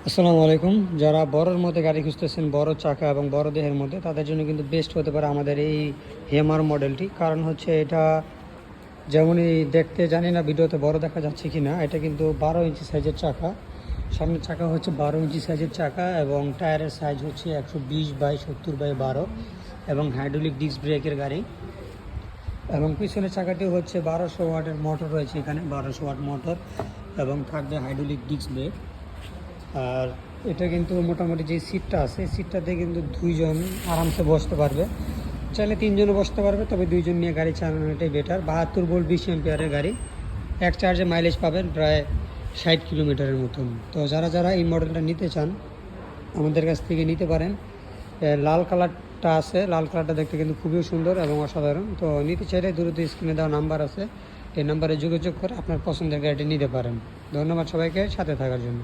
আসসালামু আলাইকুম। যারা বড়র মধ্যে গাড়ি খুঁজতেছেন, বড় চাকা এবং বড় দেহের মধ্যে, তাদের জন্য কিন্তু বেস্ট হতে পারে আমাদের এই হেমার মডেলটি। কারণ হচ্ছে এটা যেমনই দেখতে, জানি না ভিডিওতে বড় দেখা যাচ্ছে কি না, এটা কিন্তু 12 ইঞ্চি সাইজের চাকা। সামনের চাকা হচ্ছে 12 ইঞ্চি সাইজের চাকা এবং টায়ারের সাইজ হচ্ছে 120/70/12 এবং হাইড্রোলিক ডিস্ক ব্রেকের গাড়ি। এবং পিছনের চাকাটি হচ্ছে 1200 ওয়াটের মোটর রয়েছে, এখানে 1200 ওয়াট মোটর এবং থাকবে হাইড্রোলিক ডিস্ক ব্রেক। আর এটা কিন্তু মোটামুটি যে সিটটা আছে, সিটটাতে কিন্তু দুইজন আরামসে বসতে পারবে। চাইলে তিনজনও বসতে পারবে, তবে দুইজন নিয়ে গাড়ি চালানোটাই বেটার। 72 ভোল্ট 20 অ্যাম্পিয়ারের গাড়ি। এক চার্জে মাইলেজ পাবেন প্রায় 60 কিলোমিটারের মতন। তো যারা যারা এই মডেলটা নিতে চান, আমাদের কাছ থেকে নিতে পারেন। লাল কালারটা আছে, লাল কালারটা দেখতে কিন্তু খুবই সুন্দর এবং অসাধারণ। তো নিতে চাইলে দ্রুত স্ক্রিনে দেওয়া নাম্বার আছে, এই নাম্বারে যোগাযোগ করে আপনার পছন্দের গাড়িটি নিতে পারেন। ধন্যবাদ সবাইকে সাথে থাকার জন্য।